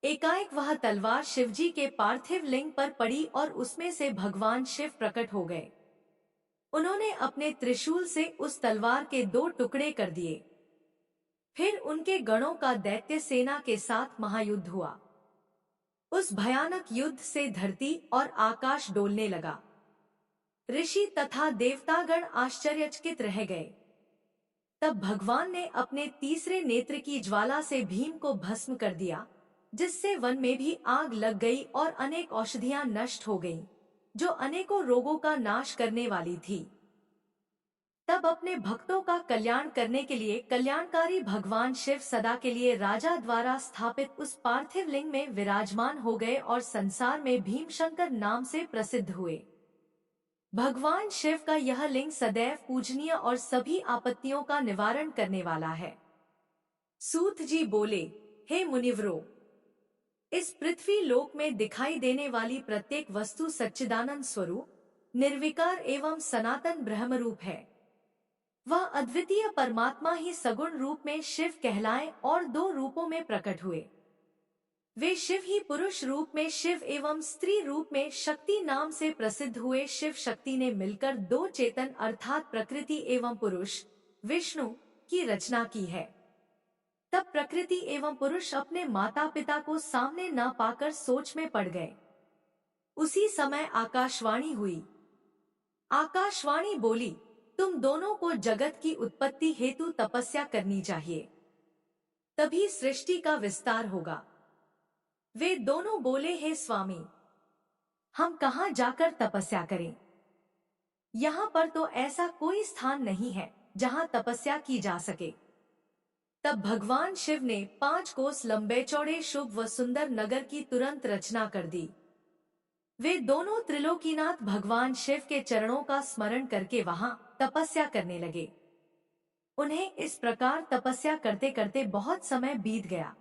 एकाएक वह तलवार शिवजी के पार्थिव लिंग पर पड़ी और उसमें से भगवान शिव प्रकट हो गए। उन्होंने अपने त्रिशूल से उस तलवार के 2 टुकड़े कर दिए। फिर उनके गणों का दैत्य सेना के साथ महायुद्ध हुआ। उस भयानक युद्ध से धरती और आकाश डोलने लगा। ऋषि तथा देवतागण आश्चर्यचकित रह गए। तब भगवान ने अपने तीसरे नेत्र की ज्वाला से भीम को भस्म कर दिया, जिससे वन में भी आग लग गई और अनेक औषधियां नष्ट हो गईं, जो अनेकों रोगों का नाश करने वाली थी। तब अपने भक्तों का कल्याण करने के लिए कल्याणकारी भगवान शिव सदा के लिए राजा द्वारा स्थापित उस पार्थिव लिंग में विराजमान हो गए और संसार में भीमशंकर नाम से प्रसिद्ध हुए। भगवान शिव का यह लिंग सदैव पूजनीय और सभी आपत्तियों का निवारण करने वाला है। सूत जी बोले, हे मुनिवरों, इस पृथ्वी लोक में दिखाई देने वाली प्रत्येक वस्तु सच्चिदानंद स्वरूप, निर्विकार एवं सनातन ब्रह्म रूप है। वह अद्वितीय परमात्मा ही सगुण रूप में शिव कहलाए और 2 रूपों में प्रकट हुए। वे शिव ही पुरुष रूप में शिव एवं स्त्री रूप में शक्ति नाम से प्रसिद्ध हुए। शिव शक्ति ने मिलकर 2 चेतन अर्थात प्रकृति एवं पुरुष विष्णु की रचना की है। तब प्रकृति एवं पुरुष अपने माता पिता को सामने न पाकर सोच में पड़ गए। उसी समय आकाशवाणी हुई। आकाशवाणी बोली, तुम दोनों को जगत की उत्पत्ति हेतु तपस्या करनी चाहिए, तभी सृष्टि का विस्तार होगा। वे दोनों बोले, हे स्वामी, हम कहाँ जाकर तपस्या करें? यहाँ पर तो ऐसा कोई स्थान नहीं है जहाँ तपस्या की जा सके। तब भगवान शिव ने 5 कोस लंबे चौड़े शुभ व सुंदर नगर की तुरंत रचना कर दी। वे दोनों त्रिलोकीनाथ भगवान शिव के चरणों का स्मरण करके वहां तपस्या करने लगे। उन्हें इस प्रकार तपस्या करते करते बहुत समय बीत गया।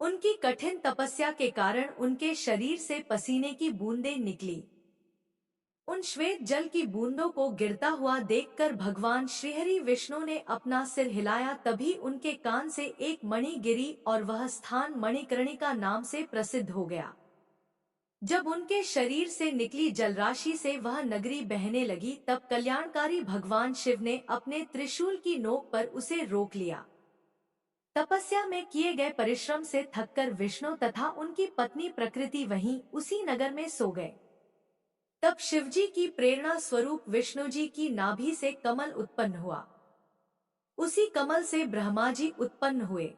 उनकी कठिन तपस्या के कारण उनके शरीर से पसीने की बूंदें निकली। उन श्वेत जल की बूंदों को गिरता हुआ देखकर भगवान श्रीहरि विष्णु ने अपना सिर हिलाया। तभी उनके कान से एक मणि गिरी और वह स्थान मणिकर्णिका नाम से प्रसिद्ध हो गया। जब उनके शरीर से निकली जलराशि से वह नगरी बहने लगी, तब कल्याणकारी भगवान शिव ने अपने त्रिशूल की नोक पर उसे रोक लिया। तपस्या में किए गए परिश्रम से थककर विष्णु तथा उनकी पत्नी प्रकृति वहीं उसी नगर में सो गए। तब शिवजी की प्रेरणा स्वरूप विष्णु जी की नाभि से कमल उत्पन्न हुआ। उसी कमल से ब्रह्मा जी उत्पन्न हुए।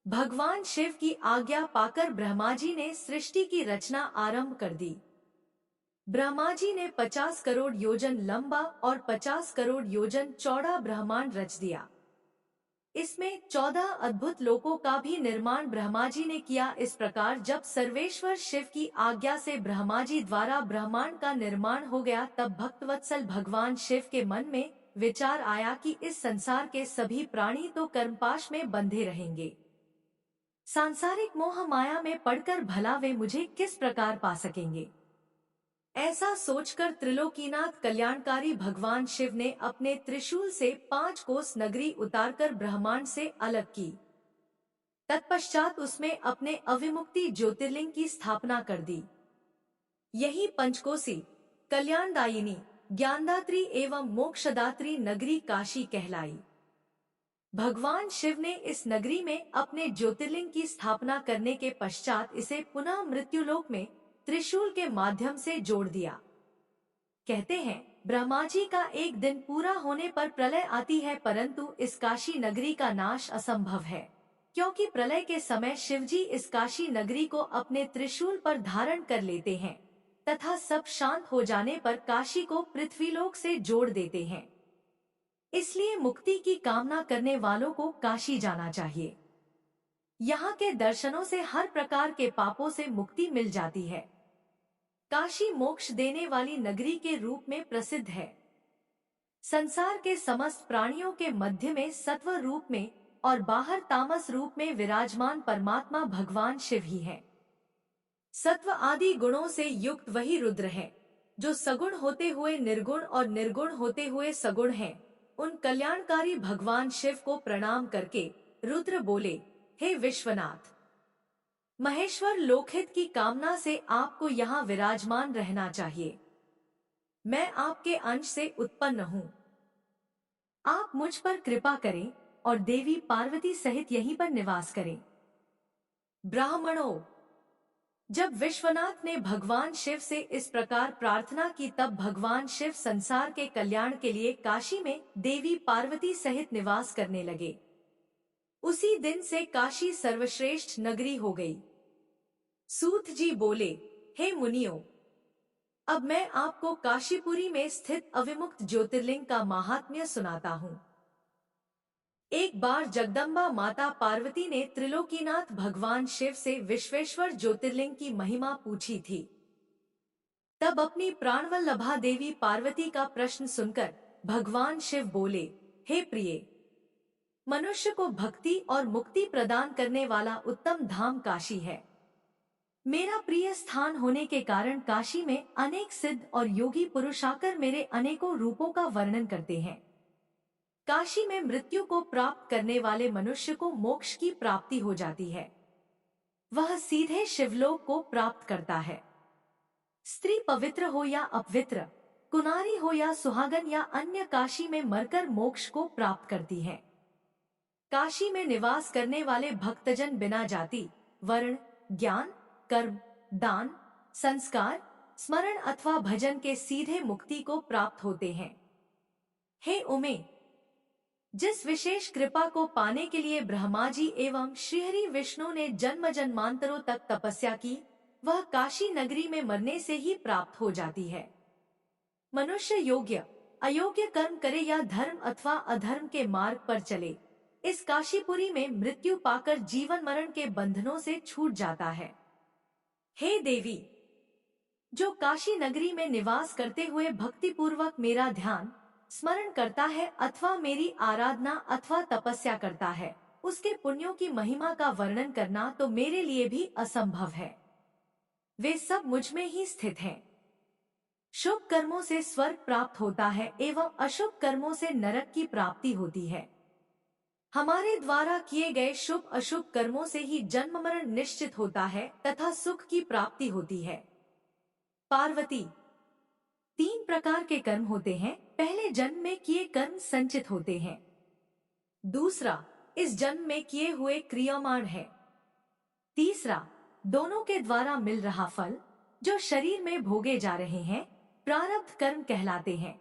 भगवान शिव की आज्ञा पाकर ब्रह्मा जी ने सृष्टि की रचना आरंभ कर दी। ब्रह्मा जी ने 50 करोड़ योजन लंबा और 50 करोड़ योजन चौड़ा ब्रह्मांड रच दिया। इसमें 14 अद्भुत लोकों का भी निर्माण ब्रह्मा जी ने किया। इस प्रकार जब सर्वेश्वर शिव की आज्ञा से ब्रह्मा जी द्वारा ब्रह्मांड का निर्माण हो गया, तब भक्तवत्सल भगवान शिव के मन में विचार आया कि इस संसार के सभी प्राणी तो कर्मपाश में बंधे रहेंगे। सांसारिक मोह माया में पड़कर भला वे मुझे किस प्रकार पा सकेंगे। ऐसा सोचकर त्रिलोकीनाथ कल्याणकारी भगवान शिव ने अपने त्रिशूल से 5 कोस नगरी उतारकर ब्रह्मांड से अलग की। तत्पश्चात उसमें अपने अविमुक्ति ज्योतिर्लिंग की स्थापना कर दी। यही पंचकोसी, कल्याणदायिनी, ज्ञानदात्री एवं मोक्षदात्री नगरी काशी कहलाई। भगवान शिव ने इस नगरी में अपने ज्योतिर्लिंग की स्थापना करने के पश्चात इसे पुनः मृत्युलोक में त्रिशूल के माध्यम से जोड़ दिया। कहते हैं, ब्रह्मा जी का एक दिन पूरा होने पर प्रलय आती है, परंतु इस काशी नगरी का नाश असंभव है, क्योंकि प्रलय के समय शिवजी इस काशी नगरी को अपने त्रिशूल पर धारण कर लेते हैं तथा सब शांत हो जाने पर काशी को पृथ्वीलोक से जोड़ देते हैं। इसलिए मुक्ति की कामना करने वालों को काशी जाना चाहिए। यहाँ के दर्शनों से हर प्रकार के पापों से मुक्ति मिल जाती है। काशी मोक्ष देने वाली नगरी के रूप में प्रसिद्ध है। संसार के समस्त प्राणियों के मध्य में सत्व रूप में और बाहर तामस रूप में विराजमान परमात्मा भगवान शिव ही है। सत्व आदि गुणों से युक्त वही रुद्र है, जो सगुण होते हुए निर्गुण और निर्गुण होते हुए सगुण हैं। उन कल्याणकारी भगवान शिव को प्रणाम करके रुद्र बोले, हे विश्वनाथ, महेश्वर, लोकहित की कामना से आपको यहाँ विराजमान रहना चाहिए। मैं आपके अंश से उत्पन्न हूँ। आप मुझ पर कृपा करें और देवी पार्वती सहित यहीं पर निवास करें। ब्राह्मणों, जब विश्वनाथ ने भगवान शिव से इस प्रकार प्रार्थना की, तब भगवान शिव संसार के कल्याण के लिए काशी में देवी पार्वती सहित निवास करने लगे। उसी दिन से काशी सर्वश्रेष्ठ नगरी हो गई। सूत जी बोले, हे मुनियों, अब मैं आपको काशीपुरी में स्थित अविमुक्त ज्योतिर्लिंग का महात्म्य सुनाता हूँ। एक बार जगदम्बा माता पार्वती ने त्रिलोकीनाथ भगवान शिव से विश्वेश्वर ज्योतिर्लिंग की महिमा पूछी थी। तब अपनी प्राणवल्लभा देवी पार्वती का प्रश्न सुनकर भगवान शिव बोले, हे प्रिय, मनुष्य को भक्ति और मुक्ति प्रदान करने वाला उत्तम धाम काशी है। मेरा प्रिय स्थान होने के कारण काशी में अनेक सिद्ध और योगी पुरुष आकर मेरे अनेकों रूपों का वर्णन करते हैं। काशी में मृत्यु को प्राप्त करने वाले मनुष्य को मोक्ष की प्राप्ति हो जाती है। वह सीधे शिवलोक को प्राप्त करता है। स्त्री पवित्र हो या अपवित्र, कुनारी हो या सुहागन या अन्य, काशी में मरकर मोक्ष को प्राप्त करती है। काशी में निवास करने वाले भक्तजन बिना जाति, वर्ण, ज्ञान, कर्म, दान, संस्कार, स्मरण अथवा भजन के सीधे मुक्ति को प्राप्त होते हैं। हे उमे, जिस विशेष कृपा को पाने के लिए ब्रह्मा जी एवं श्रीहरि विष्णु ने जन्म जन्मांतरों तक तपस्या की, वह काशी नगरी में मरने से ही प्राप्त हो जाती है। मनुष्य योग्य अयोग्य कर्म करे या धर्म अथवा अधर्म के मार्ग पर चले, इस काशीपुरी में मृत्यु पाकर जीवन मरण के बंधनों से छूट जाता है। हे देवी, जो काशी नगरी में निवास करते हुए भक्ति पूर्वक मेरा ध्यान स्मरण करता है अथवा मेरी आराधना अथवा तपस्या करता है, उसके पुण्यों की महिमा का वर्णन करना तो मेरे लिए भी असंभव है। वे सब मुझ में ही स्थित हैं। शुभ कर्मों से स्वर्ग प्राप्त होता है एवं अशुभ कर्मों से नरक की प्राप्ति होती है। हमारे द्वारा किए गए शुभ अशुभ कर्मों से ही जन्म मरण निश्चित होता है तथा सुख की प्राप्ति होती है। पार्वती, 3 प्रकार के कर्म होते हैं। पहले जन्म में किए कर्म संचित होते हैं। दूसरा, इस जन्म में किए हुए क्रियामाण है। तीसरा, दोनों के द्वारा मिल रहा फल जो शरीर में भोगे जा रहे हैं, प्रारब्ध कर्म कहलाते हैं।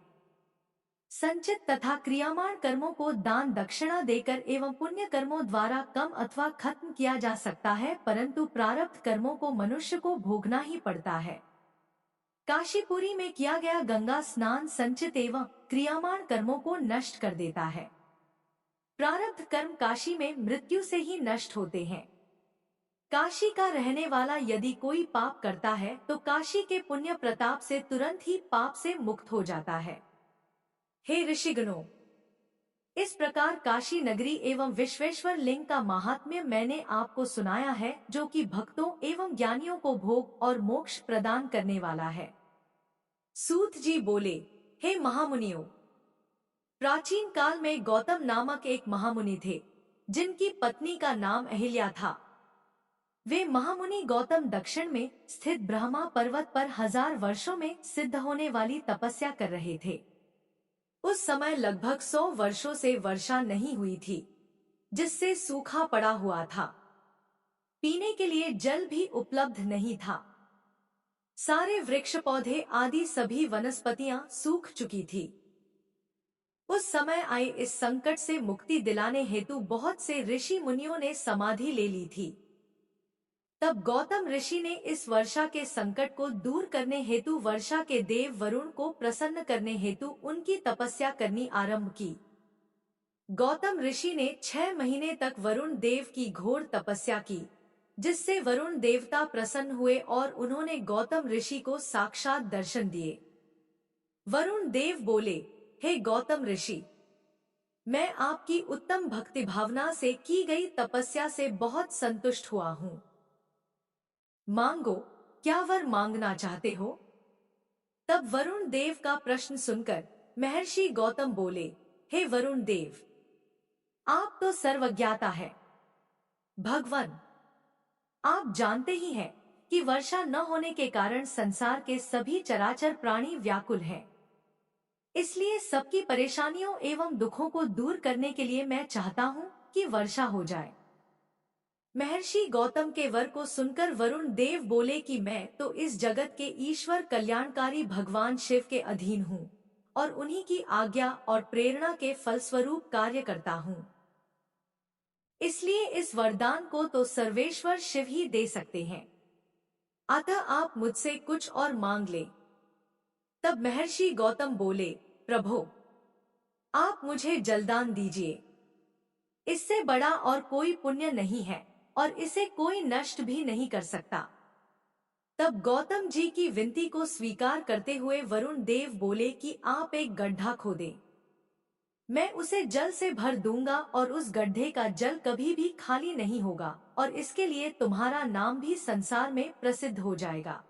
संचित तथा क्रियामाण कर्मों को दान दक्षिणा देकर एवं पुण्य कर्मों द्वारा कम अथवा खत्म किया जा सकता है, परंतु प्रारब्ध कर्मों को मनुष्य को भोगना ही पड़ता है। काशीपुरी में किया गया गंगा स्नान संचित एवं क्रियामाण कर्मों को नष्ट कर देता है। प्रारब्ध कर्म काशी में मृत्यु से ही नष्ट होते हैं। काशी का रहने वाला यदि कोई पाप करता है तो काशी के पुण्य प्रताप से तुरंत ही पाप से मुक्त हो जाता है। हे ऋषिगणों, इस प्रकार काशी नगरी एवं विश्वेश्वर लिंग का महात्म्य मैंने आपको सुनाया है, जो कि भक्तों एवं ज्ञानियों को भोग और मोक्ष प्रदान करने वाला है। सूत जी बोले, हे महामुनियों, प्राचीन काल में गौतम नामक एक महामुनि थे, जिनकी पत्नी का नाम अहिल्या था। वे महामुनि गौतम दक्षिण में स्थित ब्रह्मा पर्वत पर 1000 वर्षों में सिद्ध होने वाली तपस्या कर रहे थे। उस समय लगभग 100 वर्षों से वर्षा नहीं हुई थी, जिससे सूखा पड़ा हुआ था। पीने के लिए जल भी उपलब्ध नहीं था। सारे वृक्ष पौधे आदि सभी वनस्पतियां सूख चुकी थी। उस समय आए इस संकट से मुक्ति दिलाने हेतु बहुत से ऋषि मुनियों ने समाधि ले ली थी। तब गौतम ऋषि ने इस वर्षा के संकट को दूर करने हेतु वर्षा के देव वरुण को प्रसन्न करने हेतु उनकी तपस्या करनी आरंभ की। गौतम ऋषि ने 6 महीने तक वरुण देव की घोर तपस्या की, जिससे वरुण देवता प्रसन्न हुए और उन्होंने गौतम ऋषि को साक्षात दर्शन दिए। वरुण देव बोले, हे गौतम ऋषि, मैं आपकी उत्तम भक्ति भावना से की गई तपस्या से बहुत संतुष्ट हुआ हूँ। मांगो, क्या वर मांगना चाहते हो? तब वरुण देव का प्रश्न सुनकर महर्षि गौतम बोले, हे वरुण देव, आप तो सर्वज्ञाता है। भगवान, आप जानते ही हैं कि वर्षा न होने के कारण संसार के सभी चराचर प्राणी व्याकुल हैं। इसलिए सबकी परेशानियों एवं दुखों को दूर करने के लिए मैं चाहता हूँ कि वर्षा हो जाए। महर्षि गौतम के वर को सुनकर वरुण देव बोले कि मैं तो इस जगत के ईश्वर कल्याणकारी भगवान शिव के अधीन हूँ और उन्हीं की आज्ञा और प्रेरणा के फलस्वरूप कार्य करता हूँ। इसलिए इस वरदान को तो सर्वेश्वर शिव ही दे सकते हैं। अतः आप मुझसे कुछ और मांग ले। तब महर्षि गौतम बोले, प्रभो, आप मुझे जलदान दीजिए। इससे बड़ा और कोई पुण्य नहीं है और इसे कोई नष्ट भी नहीं कर सकता। तब गौतम जी की विनती को स्वीकार करते हुए वरुण देव बोले कि आप एक गड्ढा खोदें। मैं उसे जल से भर दूंगा और उस गड्ढे का जल कभी भी खाली नहीं होगा और इसके लिए तुम्हारा नाम भी संसार में प्रसिद्ध हो जाएगा।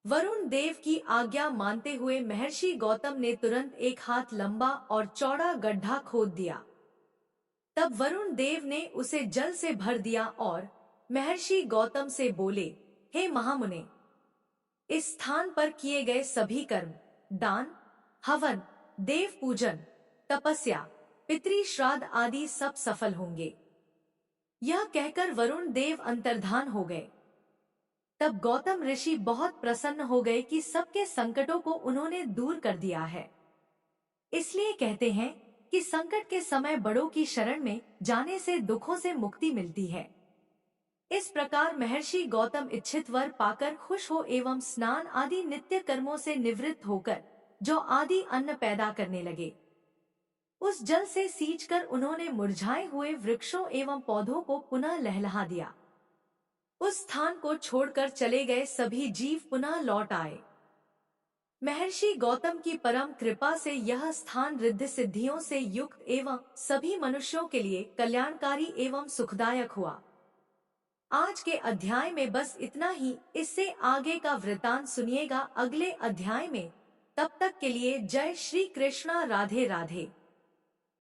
वरुण देव की आज्ञा मानते हुए महर्षि गौतम ने तुरंत एक हाथ लंबा और चौड़ा गड्ढा खोद दिया। तब वरुण देव ने उसे जल से भर दिया और महर्षि गौतम से बोले, हे महामुने, इस स्थान पर किए गए सभी कर्म, दान, हवन, देव पूजन, तपस्या, पितृ श्राद्ध आदि सब सफल होंगे। यह कहकर वरुण देव अंतर्धान हो गए। तब गौतम ऋषि बहुत प्रसन्न हो गए कि सबके संकटों को उन्होंने दूर कर दिया है। इसलिए कहते हैं कि संकट के समय बड़ों की शरण में जाने से दुखों से मुक्ति मिलती है। इस प्रकार महर्षि गौतम इच्छित वर पाकर खुश हो एवं स्नान आदि नित्य कर्मों से निवृत्त होकर जो आदि अन्न पैदा करने लगे। उस जल से सींचकर उन्होंने मुरझाए हुए वृक्षों एवं पौधों को पुनः लहलहा दिया। उस स्थान को छोड़कर चले गए सभी जीव पुनः लौट आए। महर्षि गौतम की परम कृपा से यह स्थान रिद्धि सिद्धियों से युक्त एवं सभी मनुष्यों के लिए कल्याणकारी एवं सुखदायक हुआ। आज के अध्याय में बस इतना ही। इससे आगे का वृतांत सुनिएगा अगले अध्याय में। तब तक के लिए जय श्री कृष्णा। राधे राधे।